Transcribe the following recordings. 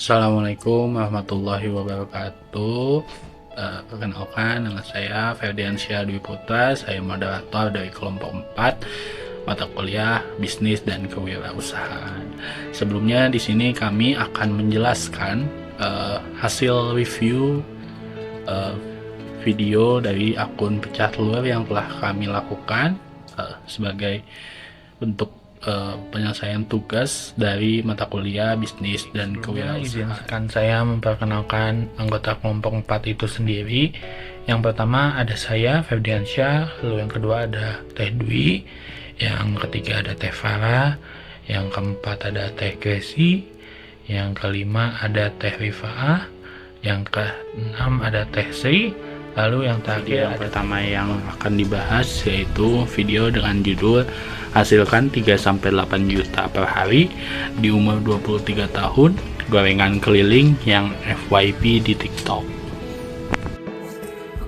Assalamualaikum warahmatullahi wabarakatuh. Perkenalkan, nama saya Ferdiansyah Dwi Putra. Saya moderator dari kelompok 4 mata kuliah Bisnis dan Kewirausahaan. Sebelumnya di sini kami akan menjelaskan hasil review video dari akun Pecah Telur yang telah kami lakukan sebagai bentuk penyelesaian tugas dari mata kuliah Bisnis dan Kewirausahaan. Izinkan saya memperkenalkan anggota kelompok 4 itu sendiri. Yang pertama ada saya, Ferdiansyah, lalu yang kedua ada Teh Dwi, yang ketiga ada Teh Farah, yang keempat ada Teh Gresi, yang kelima ada Teh Rifaah, yang keenam ada Teh Sri, lalu yang terakhir yang pertama yang akan dibahas yaitu video dengan judul hasilkan 3-8 juta per hari di umur 23 tahun, gorengan keliling yang FYP di TikTok.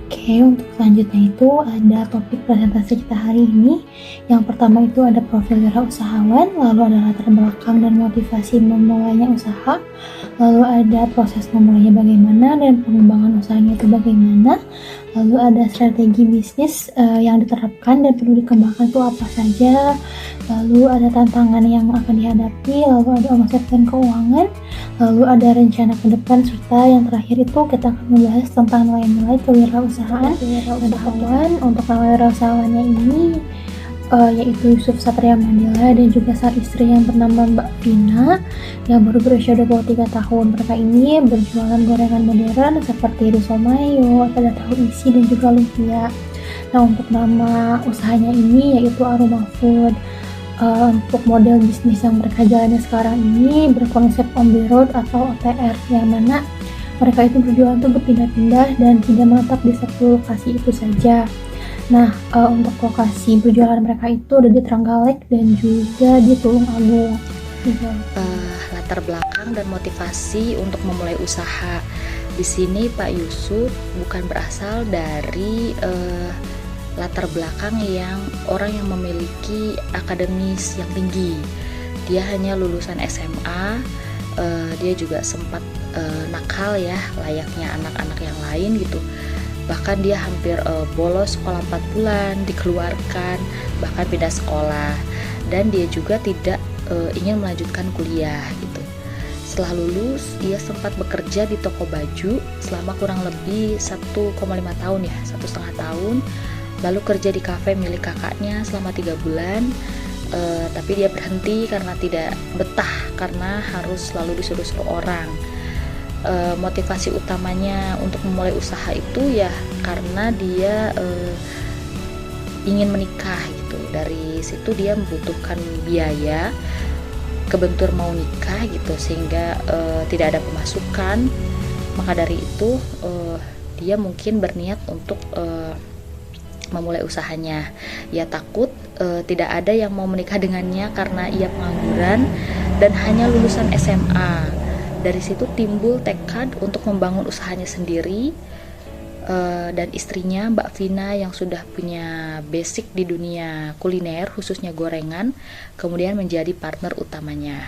Oke, untuk selanjutnya itu ada topik presentasi kita hari ini. Yang pertama itu ada profil wirausahawan, lalu ada latar belakang dan motivasi memulainya usaha, lalu ada proses memulainya bagaimana dan pengembangan usahanya itu bagaimana, lalu ada strategi bisnis yang diterapkan dan perlu dikembangkan itu apa saja, lalu ada tantangan yang akan dihadapi, lalu ada omset dan keuangan, lalu ada rencana ke depan, serta yang terakhir itu kita akan membahas tentang nilai-nilai kewirausahaan. Untuk kewirausahawannya ini yaitu Yusuf Satria Mandela dan juga sang istri yang bernama Mbak Vina yang baru berusia 23 tahun. Mereka ini berjualan gorengan modern seperti risol mayo, ada tahu isi dan juga lumpia. Nah, untuk nama usahanya ini yaitu Aroma Food. Untuk model bisnis yang mereka jalani sekarang ini berkonsep on the road atau OTR, yang mana mereka itu berjualan tuh berpindah-pindah dan tidak menetap di satu lokasi itu saja. Nah, untuk lokasi berjualan mereka itu ada di Trenggalek dan juga di Tulung Agung. Latar belakang dan motivasi untuk memulai usaha. Di sini Pak Yusuf bukan berasal dari latar belakang yang orang yang memiliki akademis yang tinggi. Dia hanya lulusan SMA. Dia juga sempat nakal ya, layaknya anak-anak yang lain gitu. Bahkan dia hampir bolos sekolah 4 bulan, dikeluarkan, bahkan pindah sekolah. Dan dia juga tidak ingin melanjutkan kuliah gitu. Setelah lulus, dia sempat bekerja di toko baju selama kurang lebih 1,5 tahun ya, 1,5 tahun. Lalu kerja di kafe milik kakaknya selama 3 bulan. Tapi dia berhenti karena tidak betah, karena harus selalu disuruh-suruh orang. Motivasi utamanya untuk memulai usaha itu ya karena dia ingin menikah gitu. Dari situ dia membutuhkan biaya, kebentur mau nikah gitu, sehingga tidak ada pemasukan. Maka dari itu dia mungkin berniat untuk memulai usahanya. Ia takut tidak ada yang mau menikah dengannya karena ia pengangguran dan hanya lulusan SMA. Dari situ timbul tekad untuk membangun usahanya sendiri, dan istrinya Mbak Vina yang sudah punya basic di dunia kuliner khususnya gorengan kemudian menjadi partner utamanya.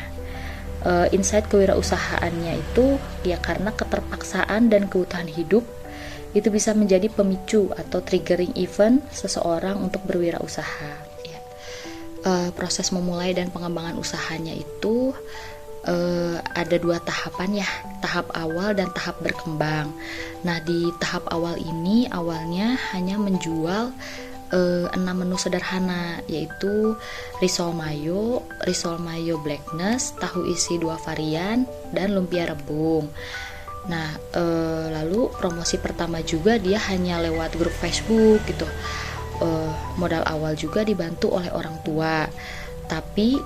Insight kewirausahaannya itu ya karena keterpaksaan dan kebutuhan hidup itu bisa menjadi pemicu atau triggering event seseorang untuk berwirausaha ya. Proses memulai dan pengembangan usahanya itu ada 2 tahapan ya, tahap awal dan tahap berkembang. Nah, di tahap awal ini awalnya hanya menjual 6 menu sederhana, yaitu risol mayo blackness, tahu isi 2 varian, dan lumpia rebung. Nah, lalu promosi pertama juga dia hanya lewat grup Facebook gitu. Modal awal juga dibantu oleh orang tua. Tapi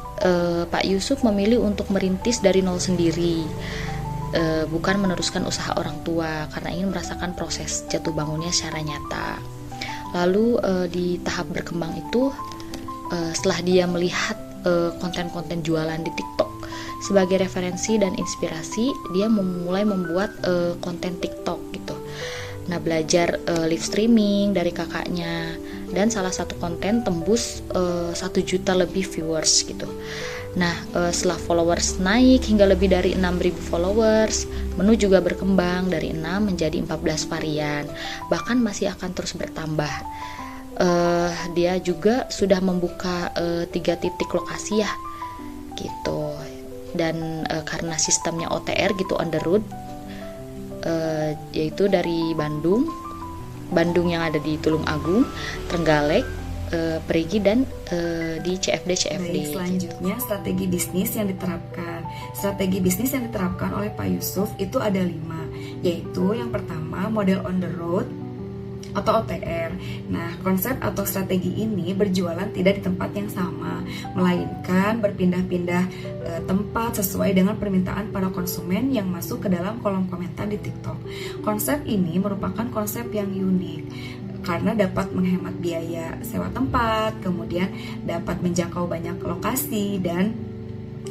Pak Yusuf memilih untuk merintis dari nol sendiri, bukan meneruskan usaha orang tua karena ingin merasakan proses jatuh bangunnya secara nyata. Lalu di tahap berkembang itu, setelah dia melihat konten-konten jualan di TikTok sebagai referensi dan inspirasi, dia mulai membuat konten TikTok gitu. Nah, belajar live streaming dari kakaknya, dan salah satu konten tembus 1 juta lebih viewers gitu. Nah, setelah followers naik hingga lebih dari 6.000 followers, menu juga berkembang dari 6 menjadi 14 varian, bahkan masih akan terus bertambah. Dia juga sudah membuka 3 titik lokasi ya, gitu. Dan karena sistemnya OTR gitu, on the road, yaitu dari Bandung yang ada di Tulung Agung, Trenggalek, Perigi, dan di CFD. Baik, selanjutnya strategi bisnis yang diterapkan. Strategi bisnis yang diterapkan oleh Pak Yusuf itu ada 5, yaitu yang pertama model on the road atau OTR. Nah, konsep atau strategi ini berjualan tidak di tempat yang sama, melainkan berpindah-pindah tempat sesuai dengan permintaan para konsumen yang masuk ke dalam kolom komentar di TikTok. Konsep ini merupakan konsep yang unik karena dapat menghemat biaya sewa tempat, kemudian dapat menjangkau banyak lokasi, dan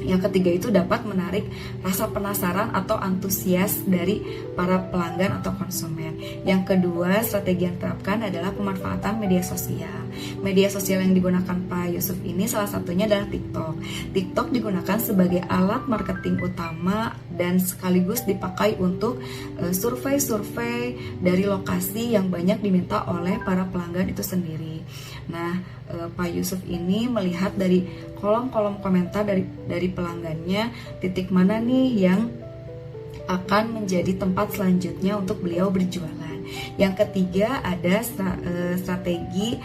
yang ketiga itu dapat menarik rasa penasaran atau antusias dari para pelanggan atau konsumen. Yang kedua, strategi yang diterapkan adalah pemanfaatan media sosial. Media sosial yang digunakan Pak Yusuf ini salah satunya adalah TikTok. TikTok digunakan sebagai alat marketing utama dan sekaligus dipakai untuk survei-survei dari lokasi yang banyak diminta oleh para pelanggan itu sendiri. Nah, Pak Yusuf ini melihat dari kolom-kolom komentar dari pelanggannya, titik mana nih yang akan menjadi tempat selanjutnya untuk beliau berjualan. Yang ketiga ada strategi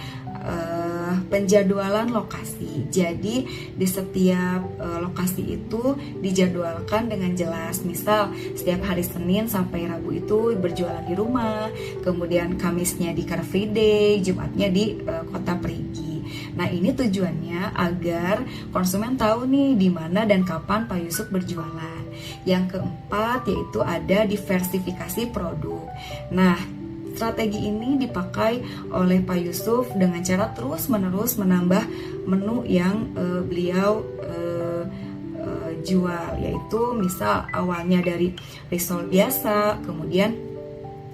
penjadwalan lokasi. Jadi di setiap lokasi itu dijadwalkan dengan jelas. Misal setiap hari Senin sampai Rabu itu berjualan di rumah, kemudian Kamisnya di Car Free Day, Jumatnya di Kota Perigi. Nah, ini tujuannya agar konsumen tahu nih di mana dan kapan Pak Yusuf berjualan. Yang keempat yaitu ada diversifikasi produk. Nah, strategi ini dipakai oleh Pak Yusuf dengan cara terus-menerus menambah menu yang beliau jual, yaitu misal awalnya dari risol biasa, kemudian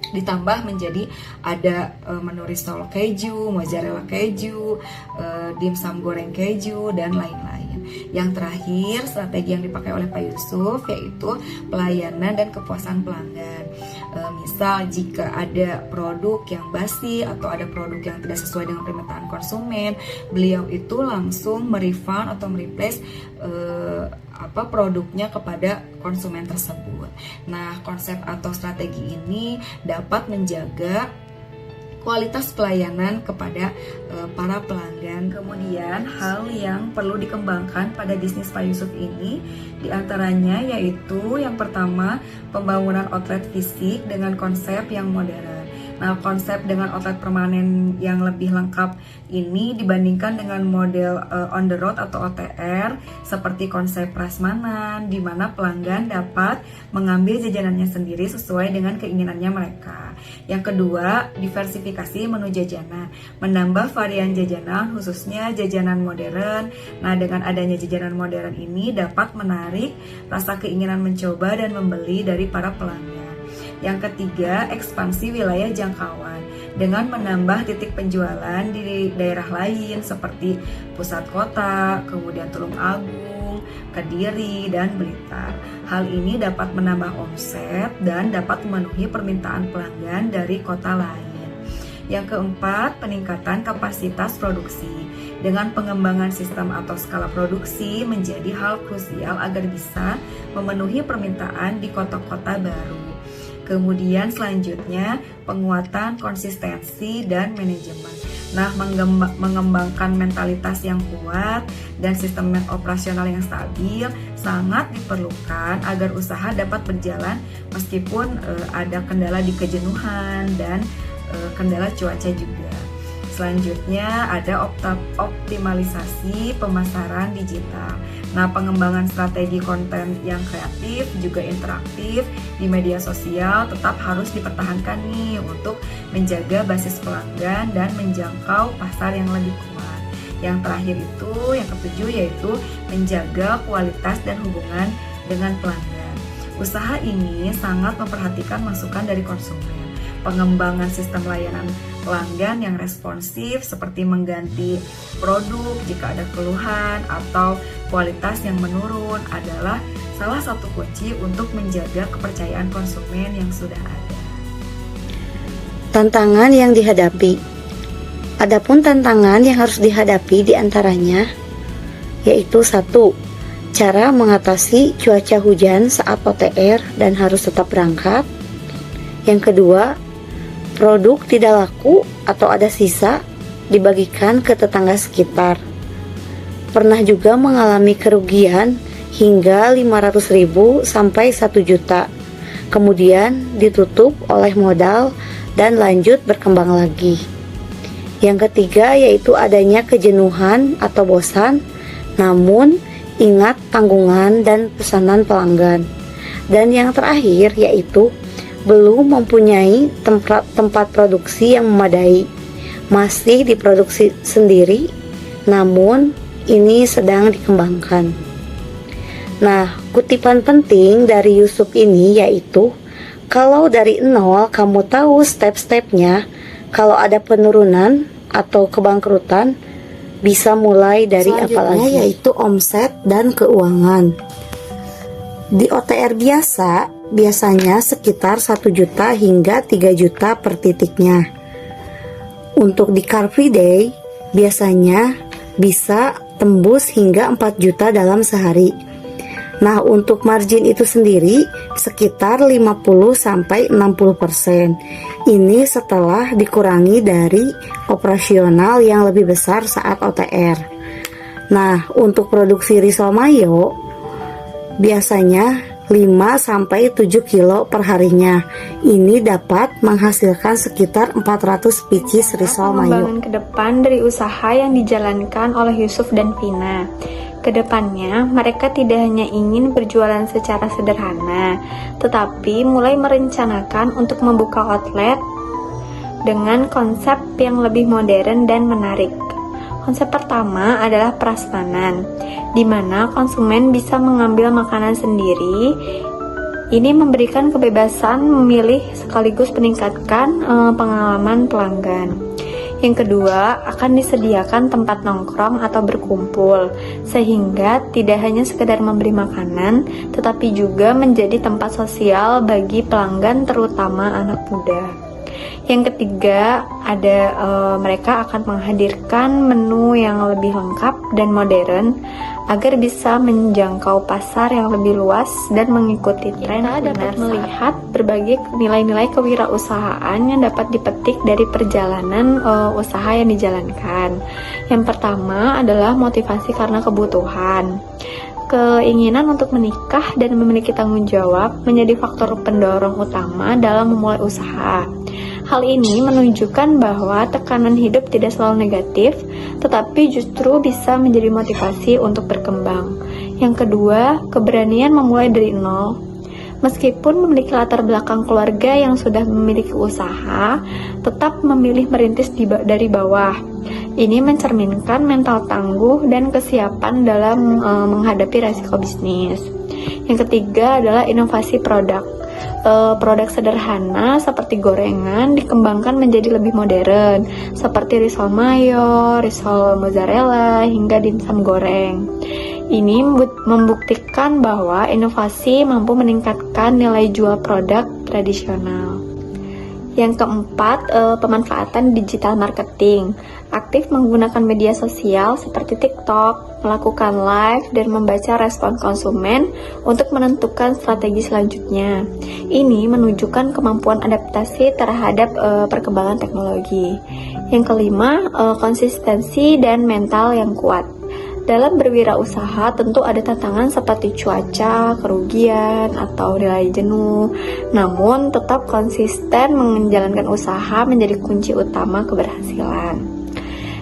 ditambah menjadi ada menu risol keju, mozzarella keju, dimsum goreng keju, dan lain-lain. Yang terakhir, strategi yang dipakai oleh Pak Yusuf yaitu pelayanan dan kepuasan pelanggan. Misal jika ada produk yang basi atau ada produk yang tidak sesuai dengan permintaan konsumen, beliau itu langsung merefund atau mereplace produknya kepada konsumen tersebut. Nah, konsep atau strategi ini dapat menjaga kualitas pelayanan kepada para pelanggan. Kemudian hal yang perlu dikembangkan pada bisnis Pak Yusuf ini diantaranya yaitu yang pertama pembangunan outlet fisik dengan konsep yang modern. Nah, konsep dengan outlet permanen yang lebih lengkap ini dibandingkan dengan model on the road atau OTR seperti konsep prasmanan, di mana pelanggan dapat mengambil jajanannya sendiri sesuai dengan keinginannya mereka. Yang kedua, diversifikasi menu jajanan, menambah varian jajanan khususnya jajanan modern. Nah, dengan adanya jajanan modern ini dapat menarik rasa keinginan mencoba dan membeli dari para pelanggan. Yang ketiga, ekspansi wilayah jangkauan dengan menambah titik penjualan di daerah lain seperti pusat kota, kemudian Tulung Agung, Kediri, dan Blitar. Hal ini dapat menambah omset dan dapat memenuhi permintaan pelanggan dari kota lain. Yang keempat, peningkatan kapasitas produksi dengan pengembangan sistem atau skala produksi menjadi hal krusial agar bisa memenuhi permintaan di kota-kota baru. Kemudian selanjutnya penguatan konsistensi dan manajemen. Nah, mengembangkan mentalitas yang kuat dan sistem operasional yang stabil sangat diperlukan agar usaha dapat berjalan meskipun ada kendala di kejenuhan dan kendala cuaca juga. Selanjutnya ada optimalisasi pemasaran digital. Nah, pengembangan strategi konten yang kreatif juga interaktif di media sosial tetap harus dipertahankan nih untuk menjaga basis pelanggan dan menjangkau pasar yang lebih kuat. Yang terakhir itu, yang ketujuh yaitu menjaga kualitas dan hubungan dengan pelanggan. Usaha ini sangat memperhatikan masukan dari konsumen. pengembangan sistem layanan pelanggan yang responsif seperti mengganti produk jika ada keluhan atau kualitas yang menurun adalah salah satu kunci untuk menjaga kepercayaan konsumen yang sudah ada. Tantangan yang dihadapi. Adapun tantangan yang harus dihadapi diantaranya yaitu 1. Cara mengatasi cuaca hujan saat OTR dan harus tetap berangkat. Yang kedua, produk tidak laku atau ada sisa dibagikan ke tetangga sekitar. Pernah juga mengalami kerugian hingga 500.000 sampai 1 juta. Kemudian ditutup oleh modal dan lanjut berkembang lagi. Yang ketiga yaitu adanya kejenuhan atau bosan, namun ingat tanggungan dan pesanan pelanggan. Dan yang terakhir yaitu belum mempunyai tempat produksi yang memadai. Masih diproduksi sendiri, namun ini sedang dikembangkan. Nah, kutipan penting dari Yusuf ini yaitu, kalau dari nol kamu tahu step-stepnya, kalau ada penurunan atau kebangkrutan, bisa mulai dari apa lagi? Yaitu omset dan keuangan. Di OTR biasanya sekitar 1 juta hingga 3 juta per titiknya. Untuk di Car Free Day, biasanya bisa tembus hingga 4 juta dalam sehari. Nah, untuk margin itu sendiri sekitar 50-60%. Ini setelah dikurangi dari operasional yang lebih besar saat OTR. Nah, untuk produksi risol mayo biasanya 5-7 kilo per harinya. Ini dapat menghasilkan sekitar 400 pieces risol mayo. Pengembangan ke depan dari usaha yang dijalankan oleh Yusuf dan Vina. Kedepannya, mereka tidak hanya ingin berjualan secara sederhana, tetapi mulai merencanakan untuk membuka outlet dengan konsep yang lebih modern dan menarik. Konsep pertama adalah prasmanan, di mana konsumen bisa mengambil makanan sendiri. Ini memberikan kebebasan memilih sekaligus meningkatkan pengalaman pelanggan. Yang kedua, akan disediakan tempat nongkrong atau berkumpul, sehingga tidak hanya sekedar membeli makanan, tetapi juga menjadi tempat sosial bagi pelanggan, terutama anak muda. Yang ketiga, mereka akan menghadirkan menu yang lebih lengkap dan modern agar bisa menjangkau pasar yang lebih luas dan mengikuti tren. Kita dapat melihat berbagai nilai-nilai kewirausahaan yang dapat dipetik dari perjalanan usaha yang dijalankan. Yang pertama adalah motivasi karena kebutuhan. Keinginan untuk menikah dan memiliki tanggung jawab menjadi faktor pendorong utama dalam memulai usaha. Hal ini menunjukkan bahwa tekanan hidup tidak selalu negatif, tetapi justru bisa menjadi motivasi untuk berkembang. Yang kedua, keberanian memulai dari nol. Meskipun memiliki latar belakang keluarga yang sudah memiliki usaha, tetap memilih merintis dari bawah. Ini mencerminkan mental tangguh dan kesiapan dalam menghadapi resiko bisnis. Yang ketiga adalah inovasi produk. Produk sederhana seperti gorengan dikembangkan menjadi lebih modern, seperti risol mayo, risol mozzarella, hingga dimsum goreng. Ini membuktikan bahwa inovasi mampu meningkatkan nilai jual produk tradisional. Yang keempat, pemanfaatan digital marketing. Aktif menggunakan media sosial seperti TikTok, melakukan live, dan membaca respon konsumen untuk menentukan strategi selanjutnya. Ini menunjukkan kemampuan adaptasi terhadap perkembangan teknologi. Yang kelima, konsistensi dan mental yang kuat. Dalam berwirausaha tentu ada tantangan seperti cuaca, kerugian, atau nilai jenuh. Namun tetap konsisten menjalankan usaha menjadi kunci utama keberhasilan.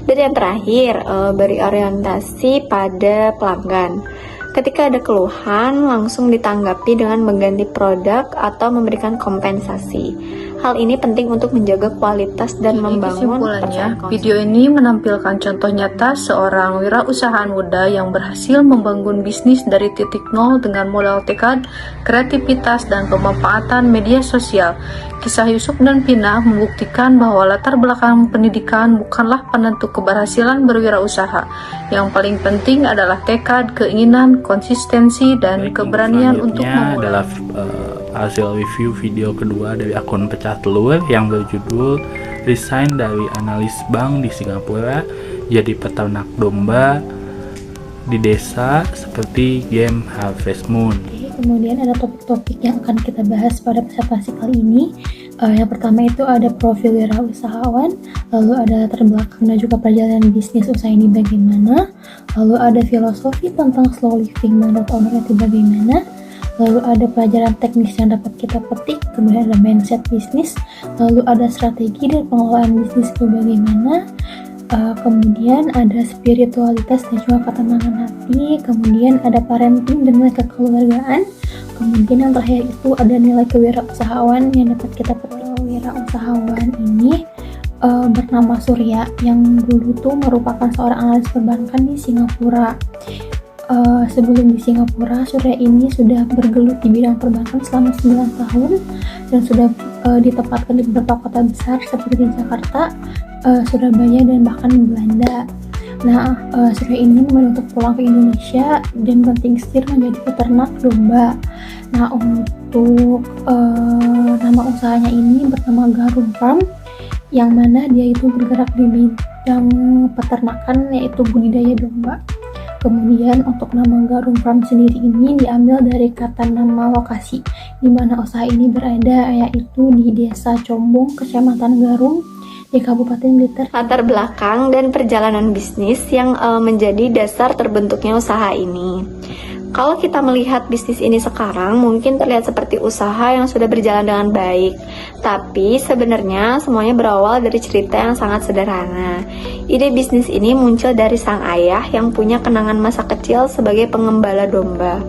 Dan yang terakhir, beri orientasi pada pelanggan. Ketika ada keluhan, langsung ditanggapi dengan mengganti produk atau memberikan kompensasi. Hal ini penting untuk menjaga kualitas dan membangun kesimpulannya, video ini menampilkan contoh nyata seorang wirausahaan muda yang berhasil membangun bisnis dari titik nol dengan modal tekad, kreativitas, dan pemanfaatan media sosial. Kisah Yusuf dan Pina membuktikan bahwa latar belakang pendidikan bukanlah penentu keberhasilan berwirausaha. Yang paling penting adalah tekad, keinginan, konsistensi, dan keberanian untuk memulai. Adalah hasil review video kedua dari akun Pecah Telur yang berjudul Resign dari analis bank di Singapura jadi peternak domba di desa seperti game Harvest Moon. Kemudian ada topik-topik yang akan kita bahas pada presentasi kali ini. Yang pertama itu ada profil wirausahawan, lalu ada latar belakang dan juga perjalanan bisnis usaha ini bagaimana, lalu ada filosofi tentang slow living menurut owner itu bagaimana, lalu ada pelajaran teknis yang dapat kita petik, kemudian ada mindset bisnis, lalu ada strategi dan pengelolaan bisnis itu bagaimana, kemudian ada spiritualitas dan juga ketenangan hati, kemudian ada parenting dan nilai kekeluargaan, kemudian yang terakhir itu ada nilai kewirausahaan yang dapat kita petik. Wirausahawan ini bernama Surya yang dulu tuh merupakan seorang analis perbankan di Singapura. Sebelum di Singapura, Surya ini sudah bergelut di bidang perbankan selama 9 tahun dan sudah ditempatkan di beberapa kota besar seperti Jakarta, Surabaya, dan bahkan di Belanda. Nah, Surya ini memilih untuk pulang ke Indonesia dan banting setir menjadi peternak domba. Nah, untuk nama usahanya ini bernama Garum Farm, yang mana dia itu bergerak di bidang peternakan yaitu budidaya domba. Kemudian untuk nama Garum Farm sendiri ini diambil dari kata nama lokasi di mana usaha ini berada, yaitu di Desa Combong, Kecamatan Garum, di Kabupaten Blitar. Latar belakang dan perjalanan bisnis yang menjadi dasar terbentuknya usaha ini. Kalau kita melihat bisnis ini sekarang, mungkin terlihat seperti usaha yang sudah berjalan dengan baik. Tapi sebenarnya semuanya berawal dari cerita yang sangat sederhana. Ide bisnis ini muncul dari sang ayah yang punya kenangan masa kecil sebagai pengembala domba.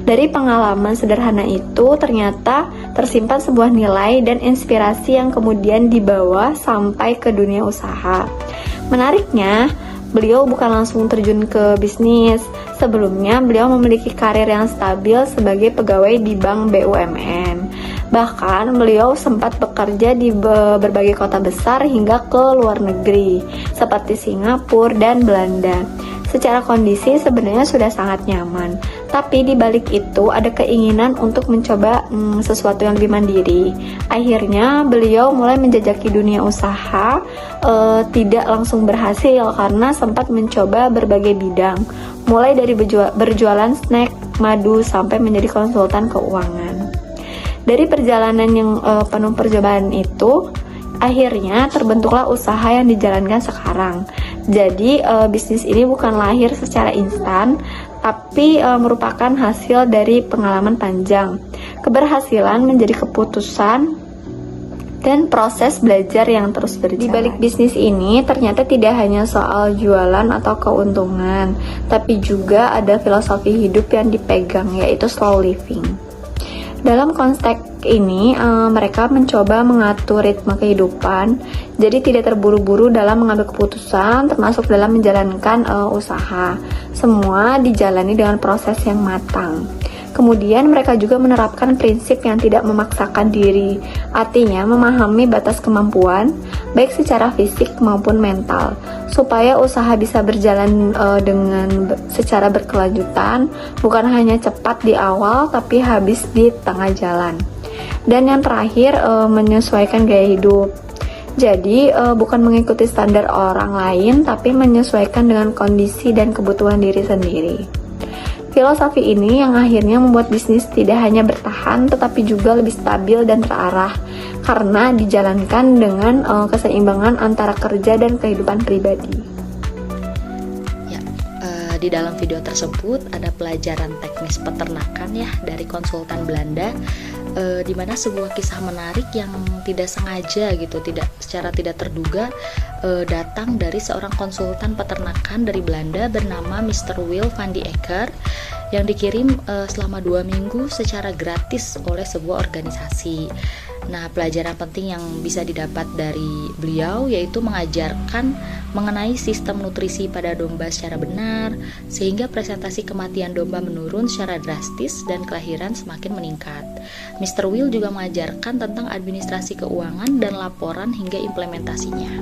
Dari pengalaman sederhana itu, ternyata tersimpan sebuah nilai dan inspirasi yang kemudian dibawa sampai ke dunia usaha. Menariknya, beliau bukan langsung terjun ke bisnis. Sebelumnya, beliau memiliki karir yang stabil sebagai pegawai di bank BUMN. Bahkan, beliau sempat bekerja di berbagai kota besar hingga ke luar negeri, seperti Singapura dan Belanda. Secara kondisi sebenarnya sudah sangat nyaman, tapi di balik itu ada keinginan untuk mencoba sesuatu yang lebih mandiri. Akhirnya beliau mulai menjajaki dunia usaha, tidak langsung berhasil karena sempat mencoba berbagai bidang, mulai dari berjualan snack, madu, sampai menjadi konsultan keuangan. Dari perjalanan yang penuh percobaan itu, akhirnya terbentuklah usaha yang dijalankan sekarang. Jadi bisnis ini bukan lahir secara instan, tapi merupakan hasil dari pengalaman panjang, keberhasilan menjadi keputusan, dan proses belajar yang terus berjalan. Di balik bisnis ini ternyata tidak hanya soal jualan atau keuntungan, tapi juga ada filosofi hidup yang dipegang, yaitu slow living. Dalam konteks ini, mereka mencoba mengatur ritme kehidupan, jadi tidak terburu-buru dalam mengambil keputusan, termasuk dalam menjalankan usaha. Semua dijalani dengan proses yang matang. Kemudian mereka juga menerapkan prinsip yang tidak memaksakan diri, artinya memahami batas kemampuan, baik secara fisik maupun mental, supaya usaha bisa berjalan secara berkelanjutan, bukan hanya cepat di awal, tapi habis di tengah jalan. Dan yang terakhir, menyesuaikan gaya hidup. Jadi, bukan mengikuti standar orang lain, tapi menyesuaikan dengan kondisi dan kebutuhan diri sendiri. Filosofi ini yang akhirnya membuat bisnis tidak hanya bertahan, tetapi juga lebih stabil dan terarah, karena dijalankan dengan keseimbangan antara kerja dan kehidupan pribadi. Di dalam video tersebut ada pelajaran teknis peternakan ya dari konsultan Belanda, di mana sebuah kisah menarik yang tidak sengaja gitu, secara tidak terduga datang dari seorang konsultan peternakan dari Belanda bernama Mr. Will van die Ecker yang dikirim selama 2 minggu secara gratis oleh sebuah organisasi. Nah, pelajaran penting yang bisa didapat dari beliau yaitu mengajarkan mengenai sistem nutrisi pada domba secara benar, sehingga presentasi kematian domba menurun secara drastis dan kelahiran semakin meningkat. Mr. Will juga mengajarkan tentang administrasi keuangan dan laporan hingga implementasinya.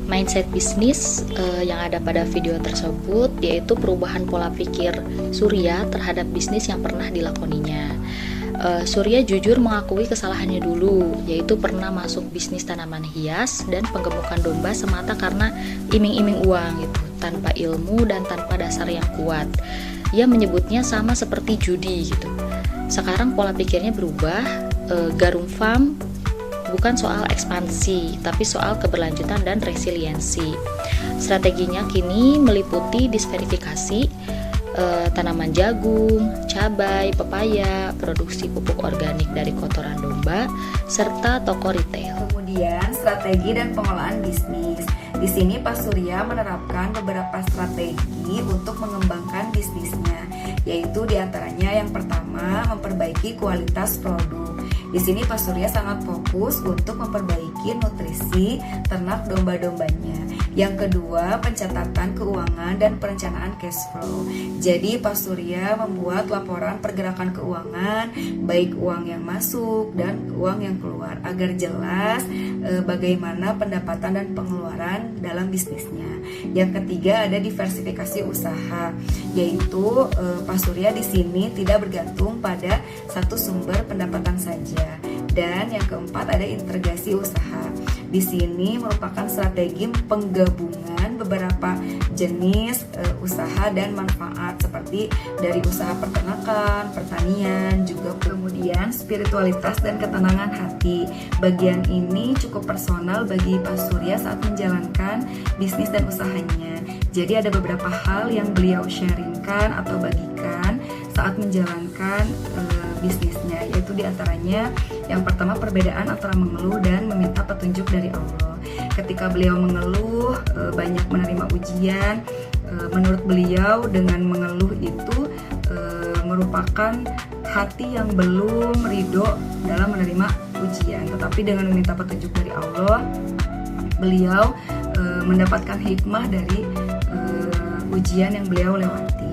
Mindset bisnis yang ada pada video tersebut yaitu perubahan pola pikir Surya terhadap bisnis yang pernah dilakoninya. Surya jujur mengakui kesalahannya dulu, yaitu pernah masuk bisnis tanaman hias dan penggemukan domba semata karena iming-iming uang gitu, tanpa ilmu dan tanpa dasar yang kuat. Ia menyebutnya sama seperti judi gitu. Sekarang pola pikirnya berubah, Garum Farm bukan soal ekspansi, tapi soal keberlanjutan dan resiliensi. Strateginya kini meliputi disverifikasi, tanaman jagung, cabai, pepaya, produksi pupuk organik dari kotoran domba, serta toko retail. Kemudian strategi dan pengelolaan bisnis. Di sini Pak Surya menerapkan beberapa strategi untuk mengembangkan bisnisnya, yaitu diantaranya yang pertama memperbaiki kualitas produk. Di sini Pak Surya sangat fokus untuk memperbaiki nutrisi ternak domba-dombanya. Yang kedua, pencatatan keuangan dan perencanaan cash flow. Jadi Pak Surya membuat laporan pergerakan keuangan, baik uang yang masuk dan uang yang keluar, agar jelas bagaimana pendapatan dan pengeluaran dalam bisnisnya. Yang ketiga, ada diversifikasi usaha, yaitu Pak Surya di sini tidak bergantung pada satu sumber pendapatan saja. Dan yang keempat, ada integrasi usaha. Di sini merupakan strategi penggabungan beberapa jenis usaha dan manfaat, seperti dari usaha peternakan, pertanian, juga kemudian spiritualitas dan ketenangan hati. Bagian ini cukup personal bagi Pak Surya saat menjalankan bisnis dan usahanya. Jadi ada beberapa hal yang beliau sharingkan atau bagikan saat menjalankan bisnisnya, yaitu diantaranya yang pertama perbedaan antara mengeluh dan meminta petunjuk dari Allah. Ketika beliau mengeluh, banyak menerima ujian, menurut beliau dengan mengeluh itu merupakan hati yang belum ridho dalam menerima ujian, tetapi dengan meminta petunjuk dari Allah, beliau mendapatkan hikmah dari ujian yang beliau lewati.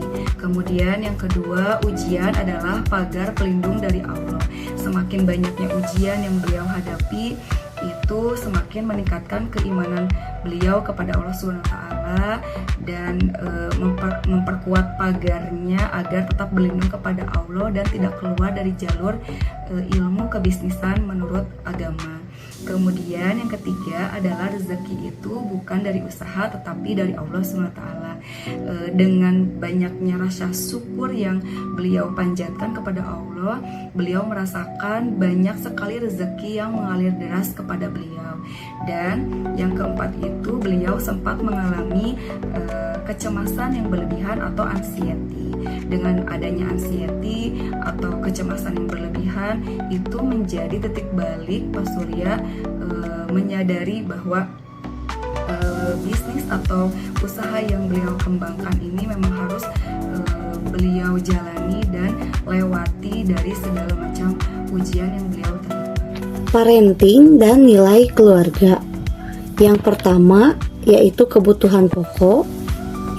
Kemudian yang kedua, ujian adalah pagar pelindung dari Allah. Semakin banyaknya ujian yang beliau hadapi, itu semakin meningkatkan keimanan beliau kepada Allah SWT dan memperkuat pagarnya agar tetap berlindung kepada Allah dan tidak keluar dari jalur ilmu kebisnisan menurut agama. Kemudian yang ketiga adalah rezeki itu bukan dari usaha tetapi dari Allah SWT. Dengan banyaknya rasa syukur yang beliau panjatkan kepada Allah, beliau merasakan banyak sekali rezeki yang mengalir deras kepada beliau. Dan yang keempat itu beliau sempat mengalami kecemasan yang berlebihan atau anxiety. Dengan adanya anxiety atau kecemasan yang berlebihan, itu menjadi titik balik Pak Surya menyadari bahwa bisnis atau usaha yang beliau kembangkan ini memang harus beliau jalani dan lewati dari segala macam ujian yang beliau terima. Parenting dan nilai keluarga. Yang pertama yaitu kebutuhan pokok.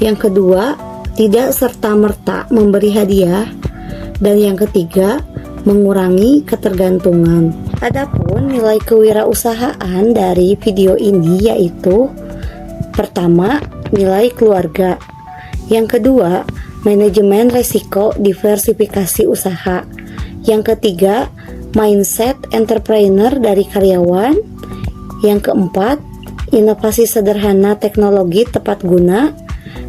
Yang kedua, tidak serta-merta memberi hadiah. Dan yang ketiga, mengurangi ketergantungan. Adapun nilai kewirausahaan dari video ini yaitu pertama, nilai keluarga. Yang kedua, manajemen resiko diversifikasi usaha. Yang ketiga, mindset entrepreneur dari karyawan. Yang keempat, inovasi sederhana teknologi tepat guna.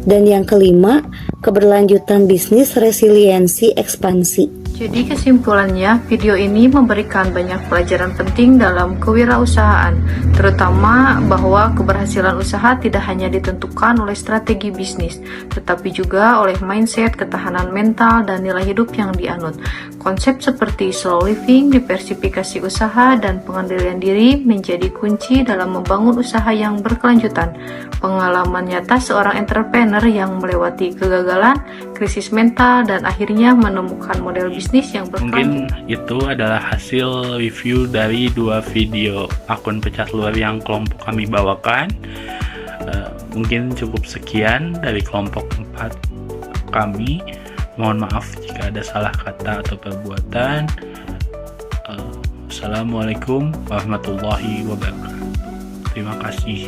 Dan yang kelima, keberlanjutan bisnis resiliensi ekspansi. Jadi kesimpulannya, video ini memberikan banyak pelajaran penting dalam kewirausahaan, terutama bahwa keberhasilan usaha tidak hanya ditentukan oleh strategi bisnis, tetapi juga oleh mindset, ketahanan mental, dan nilai hidup yang dianut. Konsep seperti slow living, diversifikasi usaha, dan pengendalian diri menjadi kunci dalam membangun usaha yang berkelanjutan. Pengalaman nyata seorang entrepreneur yang melewati kegagalan, krisis mental, dan akhirnya menemukan model bisnis yang Mungkin berkelanjutan. itu adalah hasil review dari 2 video akun pecah telur yang kelompok kami bawakan. Mungkin cukup sekian dari kelompok 4 kami. Mohon maaf jika ada salah kata atau perbuatan. Assalamualaikum warahmatullahi wabarakatuh. Terima kasih.